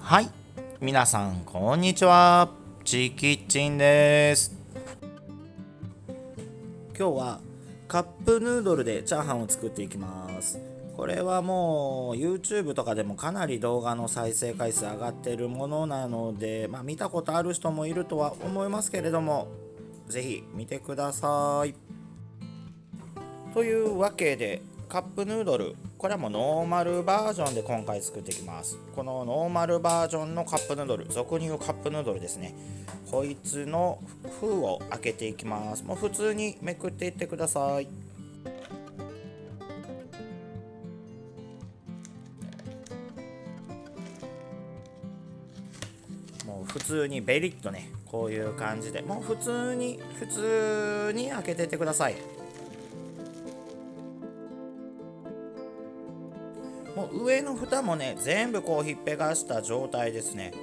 はい、皆さんこんにちは。チキッチンです。今日はカップヌードルでチャーハンを作っていきます。これはもう YouTube とかでもかなり動画の再生回数上がっているものなので、見たことある人もいるとは思いますけれども、ぜひ見てください。というわけで、カップヌードル、これはもうノーマルバージョンで今回作っていきます。このノーマルバージョンのカップヌードル、俗に言うカップヌードルですね。こいつの封を開けていきます。もう普通にめくっていってください。もう普通にベリッとね、こういう感じで、もう普通に開けていってください。もう上の蓋もね、全部こうひっぺがした状態ですね。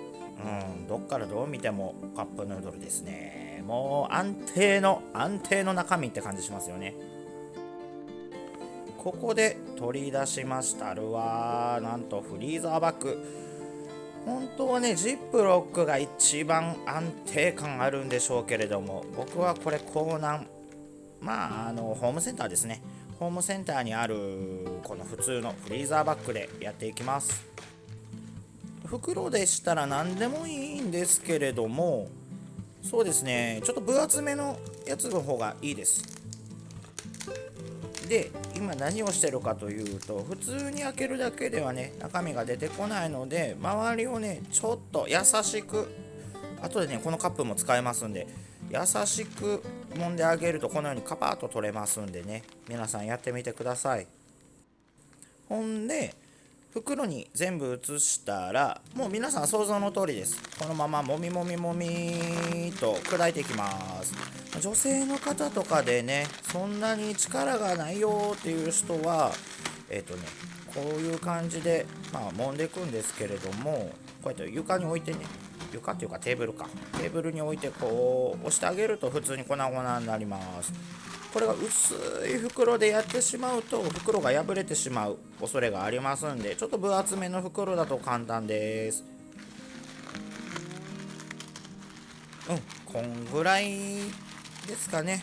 どっからどう見てもカップヌードルですね。もう安定の中身って感じしますよね。ここで取り出しましたるはなんとフリーザーバッグ。本当はね、ジップロックが一番安定感あるんでしょうけれども、僕はこれコーナン、ホームセンターですね。ホームセンターにあるこの普通のフリーザーバッグでやっていきます。袋でしたら何でもいいんですけれども、そうですね、ちょっと分厚めのやつの方がいいです。で、今何をしてるかというと、普通に開けるだけではね、中身が出てこないので、周りをね、ちょっと優しく、後でね、このカップも使えますんで、優しく揉んであげると、このようにカパッと取れますんでね、皆さんやってみてください。ほんで、袋に全部移したら、もう皆さん想像の通りです。このままもみもみもみと砕いていきます。女性の方とかでね、そんなに力がないよっていう人は、こういう感じで、揉んでいくんですけれども、こうやって床に置いてね、床っていうかテーブルか。テーブルに置いてこう押してあげると普通に粉々になります。これが薄い袋でやってしまうと袋が破れてしまう恐れがありますんで、ちょっと分厚めの袋だと簡単です。こんぐらいですかね。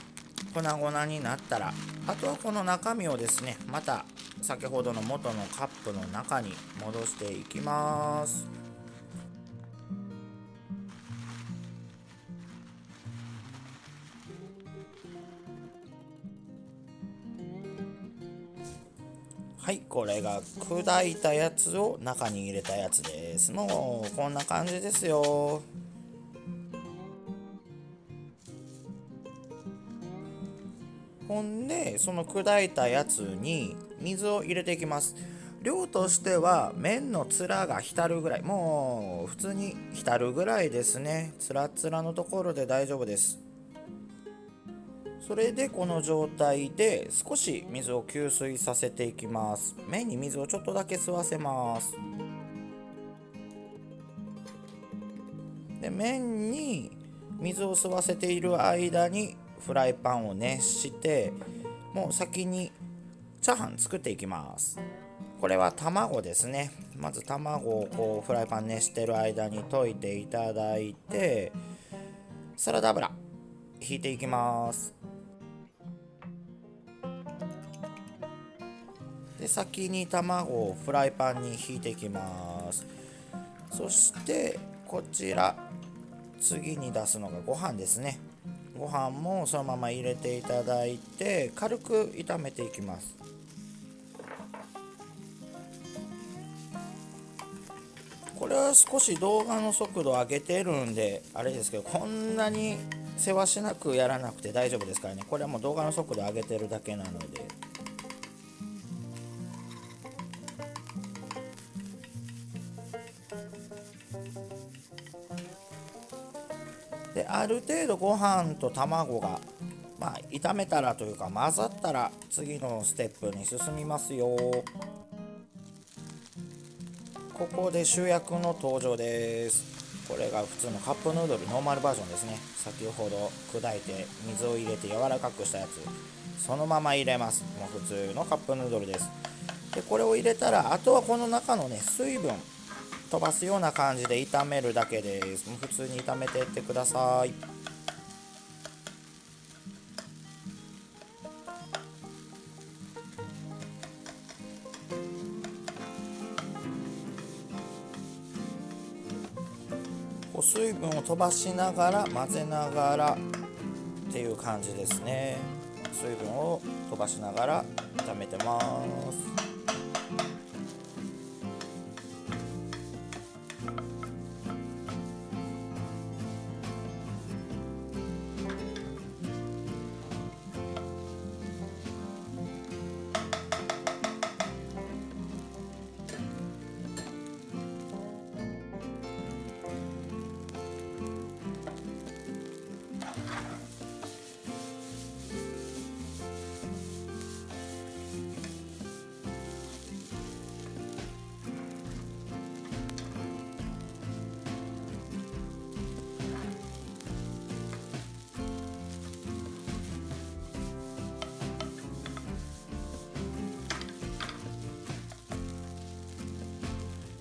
粉々になったら、あとはこの中身をですね、また先ほどの元のカップの中に戻していきます。はい、これが砕いたやつを中に入れたやつです。もうこんな感じですよ。ほんで、その砕いたやつに水を入れていきます。量としては麺のつらが浸るぐらい、もう普通に浸るぐらいですね。つらつらのところで大丈夫です。それでこの状態で少し水を吸水させていきます。麺に水をちょっとだけ吸わせます。で、麺に水を吸わせている間にフライパンを熱して、もう先にチャーハン作っていきます。これは卵ですね。まず卵をこうフライパン熱してる間に溶いていただいて、サラダ油引いていきます。で、先に卵をフライパンに引いていきます。そしてこちら、次に出すのがご飯ですね。ご飯もそのまま入れていただいて、軽く炒めていきます。これは少し動画の速度上げてるんであれですけど、こんなにせわしなくやらなくて大丈夫ですからね。これはもう動画の速度上げてるだけなので。で、ある程度ご飯と卵が炒めたらというか混ざったら、次のステップに進みますよ。ここで主役の登場です。これが普通のカップヌードルノーマルバージョンですね。先ほど砕いて水を入れて柔らかくしたやつ、そのまま入れます。もう普通のカップヌードルです。で、これを入れたら、あとはこの中のね、水分、飛ばすような感じで炒めるだけです。もう普通に炒めていってください。水分を飛ばしながら混ぜながらっていう感じですね。水分を飛ばしながら炒めてます。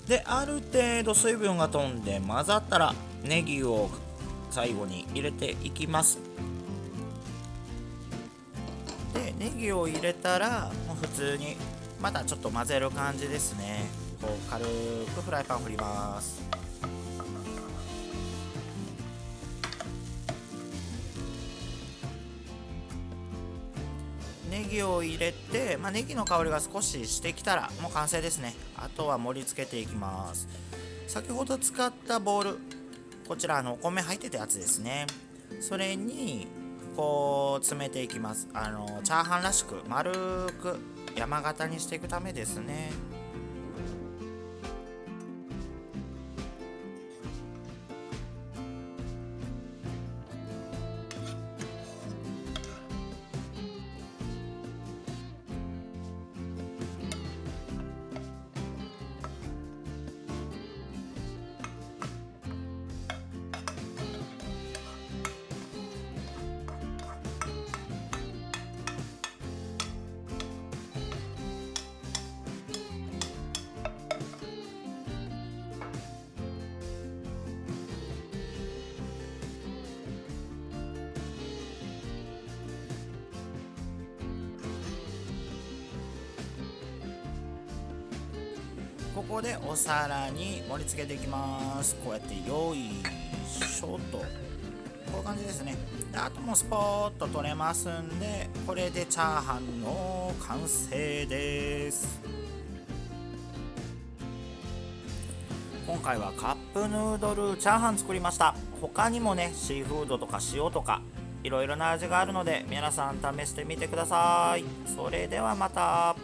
で、ある程度水分が飛んで混ざったらネギを最後に入れていきます。で、ネギを入れたらもう普通にまたちょっと混ぜる感じですね。こう軽くフライパン振ります。ネギを入れて、ネギの香りが少ししてきたらもう完成ですね。あとは盛り付けていきます。先ほど使ったボウル、こちらお米入ってたやつですね。それにこう詰めていきます。チャーハンらしく丸く山形にしていくためですね。ここでお皿に盛り付けていきます。こうやってよいしょと、こういう感じですね。で、あともうスポーッと取れますんで、これでチャーハンの完成です。今回はカップヌードルチャーハン作りました。他にもね、シーフードとか塩とかいろいろな味があるので、皆さん試してみてください。それではまた。